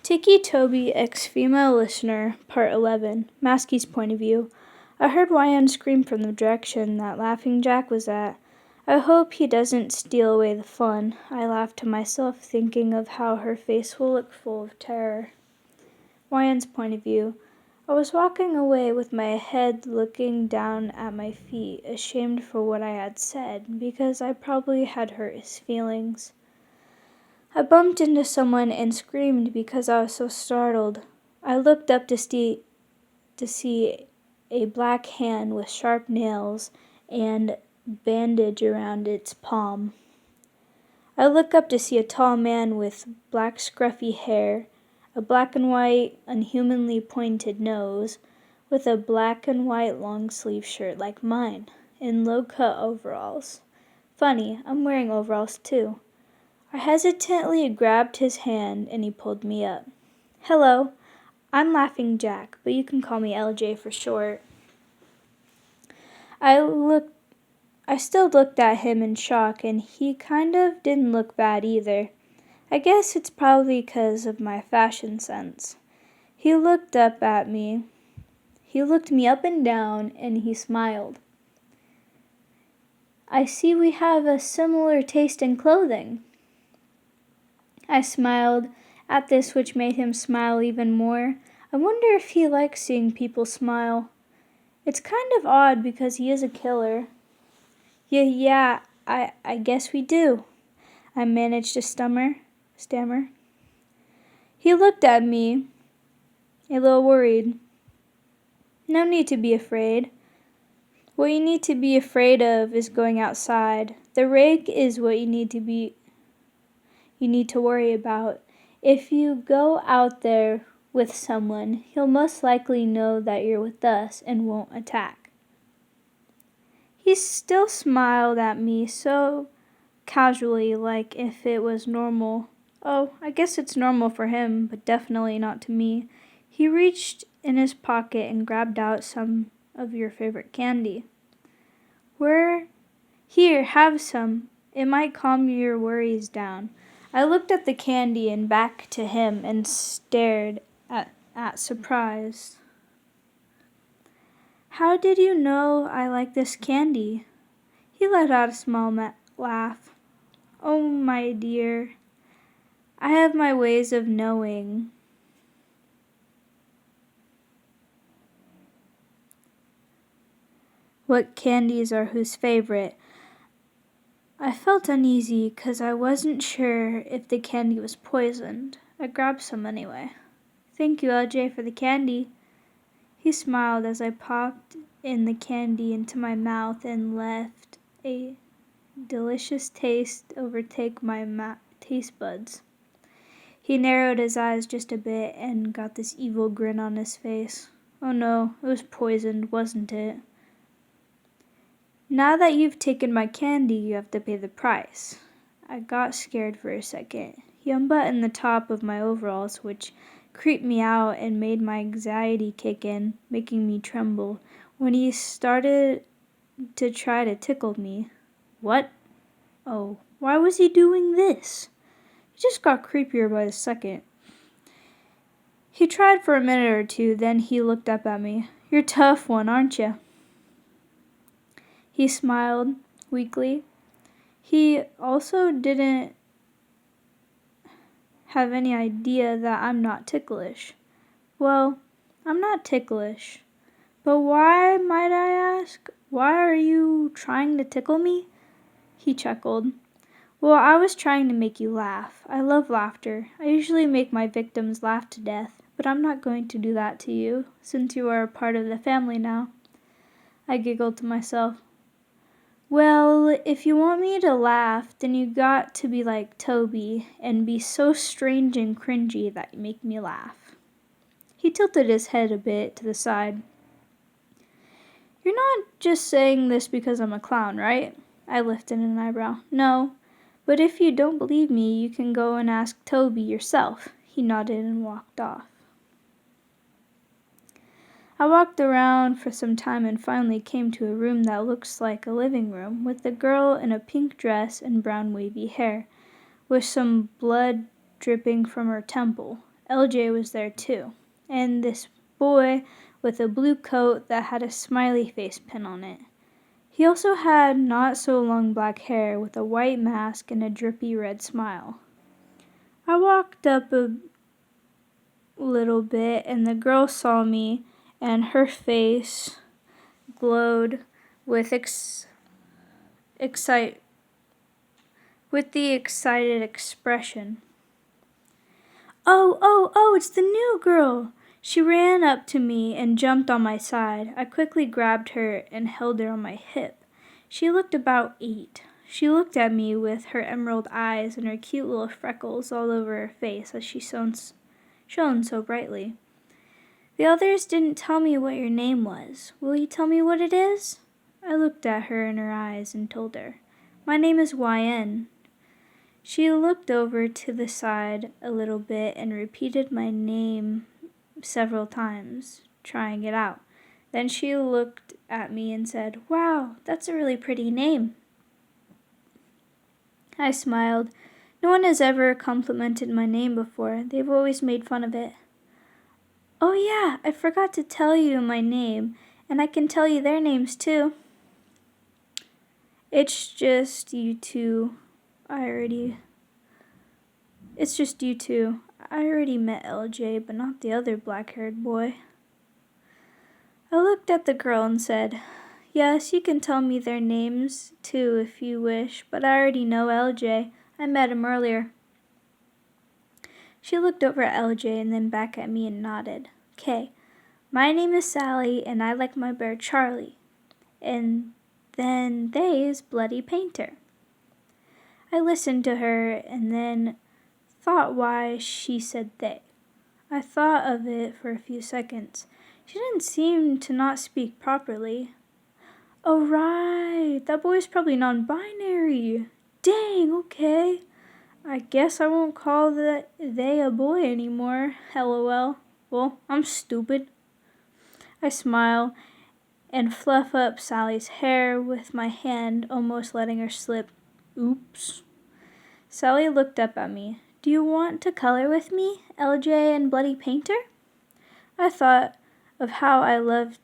Ticci Toby, ex-female listener, Part 11, Maskey's point of view. I heard YN scream from the direction that Laughing Jack was at. I hope he doesn't steal away the fun. I laughed to myself, thinking of how her face will look full of terror. YN's point of view. I was walking away with my head looking down at my feet, ashamed for what I had said, because I probably had hurt his feelings. I bumped into someone and screamed because I was so startled. I looked up to see a black hand with sharp nails and bandage around its palm. I looked up to see a tall man with black scruffy hair, a black and white, unhumanly pointed nose, with a black and white long-sleeve shirt like mine, and low-cut overalls. Funny, I'm wearing overalls too. I hesitantly grabbed his hand and he pulled me up. Hello, I'm Laughing Jack, but you can call me LJ for short. I still looked at him in shock, and he kind of didn't look bad either. I guess it's probably because of my fashion sense. He looked up at me. He looked me up and down, and he smiled. I see we have a similar taste in clothing. I smiled at this, which made him smile even more. I wonder if he likes seeing people smile. It's kind of odd because he is a killer. Yeah, I guess we do. I managed to stammer. He looked at me, a little worried. No need to be afraid. What you need to be afraid of is going outside. The rake is what you need to worry about. If you go out there with someone, he'll most likely know that you're with us and won't attack. He still smiled at me so casually, like if it was normal. Oh, I guess it's normal for him, but definitely not to me. He reached in his pocket and grabbed out some of your favorite candy. Here, have some. It might calm your worries down. I looked at the candy and back to him and stared at surprise. How did you know I like this candy? He let out a small laugh. Oh, my dear, I have my ways of knowing. What candies are whose favorite? I felt uneasy because I wasn't sure if the candy was poisoned. I grabbed some anyway. Thank you, LJ, for the candy. He smiled as I popped in the candy into my mouth and left a delicious taste overtake my taste buds. He narrowed his eyes just a bit and got this evil grin on his face. Oh no, it was poisoned, wasn't it? Now that you've taken my candy, you have to pay the price. I got scared for a second. He unbuttoned the top of my overalls, which creeped me out and made my anxiety kick in, making me tremble, when he started to try to tickle me. What? Oh, why was he doing this? He just got creepier by the second. He tried for a minute or two, then he looked up at me. You're a tough one, aren't you? He smiled weakly. He also didn't have any idea that I'm not ticklish. Well, I'm not ticklish. But why, might I ask? Why are you trying to tickle me? He chuckled. Well, I was trying to make you laugh. I love laughter. I usually make my victims laugh to death, but I'm not going to do that to you, since you are a part of the family now. I giggled to myself. Well, if you want me to laugh, then you got to be like Toby and be so strange and cringy that you make me laugh. He tilted his head a bit to the side. You're not just saying this because I'm a clown, right? I lifted an eyebrow. No, but if you don't believe me, you can go and ask Toby yourself. He nodded and walked off. I walked around for some time and finally came to a room that looks like a living room, with a girl in a pink dress and brown wavy hair, with some blood dripping from her temple. LJ was there too, and this boy with a blue coat that had a smiley face pin on it. He also had not so long black hair with a white mask and a drippy red smile. I walked up a little bit and the girl saw me and her face glowed with the excited expression. Oh, it's the new girl! She ran up to me and jumped on my side. I quickly grabbed her and held her on my hip. She looked about 8. She looked at me with her emerald eyes and her cute little freckles all over her face as she shone so brightly. The others didn't tell me what your name was. Will you tell me what it is? I looked at her in her eyes and told her. My name is YN. She looked over to the side a little bit and repeated my name several times, trying it out. Then she looked at me and said, Wow, that's a really pretty name. I smiled. No one has ever complimented my name before. They've always made fun of it. Oh yeah, I forgot to tell you my name, and I can tell you their names too. It's just you two. It's just you two. I already met LJ, but not the other black-haired boy. I looked at the girl and said, Yes, you can tell me their names too if you wish, but I already know LJ. I met him earlier. She looked over at LJ and then back at me and nodded. Okay, my name is Sally and I like my bear Charlie. And then they is Bloody Painter. I listened to her and then thought why she said they. I thought of it for a few seconds. She didn't seem to not speak properly. Oh right, that boy's probably non-binary. Dang, okay. I guess I won't call they a boy anymore, LOL. Well, I'm stupid. I smile and fluff up Sally's hair with my hand, almost letting her slip. Oops. Sally looked up at me. Do you want to color with me, LJ and Bloody Painter? I thought of how I love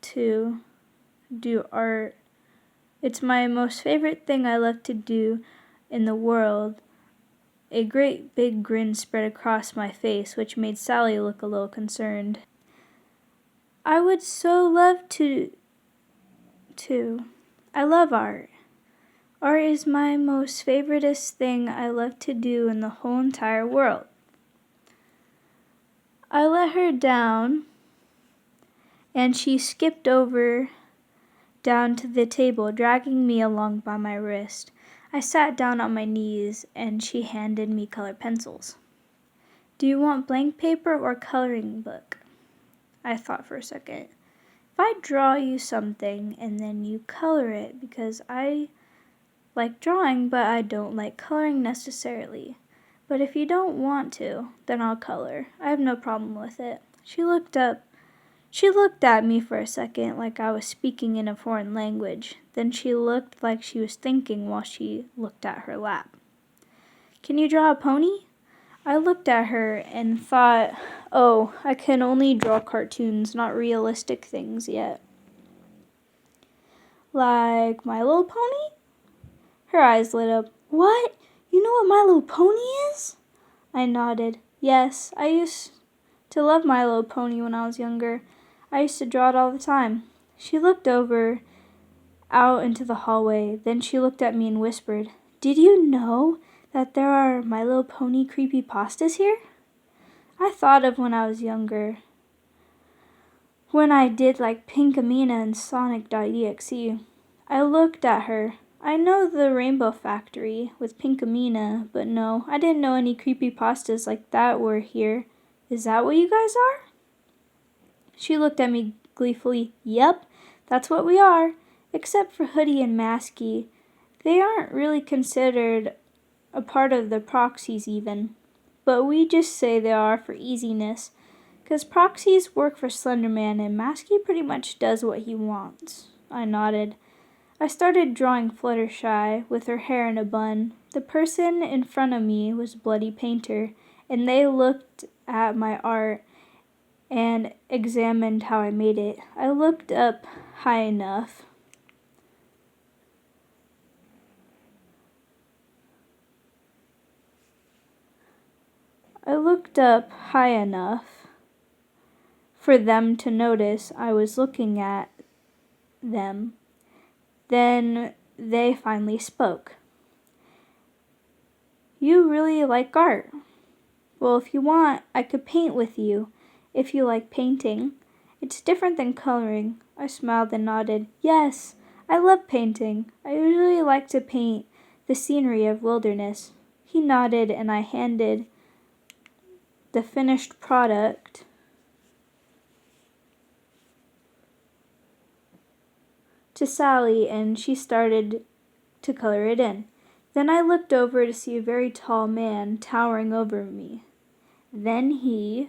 to do art. It's my most favorite thing I love to do in the world. A great big grin spread across my face, which made Sally look a little concerned. I would so love to. I love art. Art is my most favoriteest thing I love to do in the whole entire world. I let her down, and she skipped over down to the table, dragging me along by my wrist. I sat down on my knees, and she handed me colored pencils. Do you want blank paper or coloring book? I thought for a second. If I draw you something and then you color it, because I like drawing, but I don't like coloring necessarily. But if you don't want to, then I'll color. I have no problem with it. She looked at me for a second like I was speaking in a foreign language. Then she looked like she was thinking while she looked at her lap. Can you draw a pony? I looked at her and thought, oh, I can only draw cartoons, not realistic things yet. Like My Little Pony? Her eyes lit up. What? You know what My Little Pony is? I nodded. Yes, I used to love My Little Pony when I was younger. I used to draw it all the time. She looked over out into the hallway. Then she looked at me and whispered, Did you know that there are My Little Pony creepypastas here? I thought of when I was younger, when I did like Pinkamena and Sonic.exe. I looked at her. I know the Rainbow Factory with Pinkamena, but no, I didn't know any creepypastas like that were here. Is that what you guys are? She looked at me gleefully. Yep, that's what we are, except for Hoodie and Masky. They aren't really considered a part of the proxies even, but we just say they are for easiness, because proxies work for Slenderman and Masky pretty much does what he wants. I nodded. I started drawing Fluttershy with her hair in a bun. The person in front of me was Bloody Painter, and they looked at my art and examined how I made it. I looked up high enough for them to notice I was looking at them. Then they finally spoke. "You really like art. Well, if you want, I could paint with you, if you like painting. It's different than coloring." I smiled and nodded. "Yes, I love painting. I usually like to paint the scenery of wilderness." He nodded, and I handed the finished product to Sally, and she started to color it in. Then I looked over to see a very tall man towering over me. Then he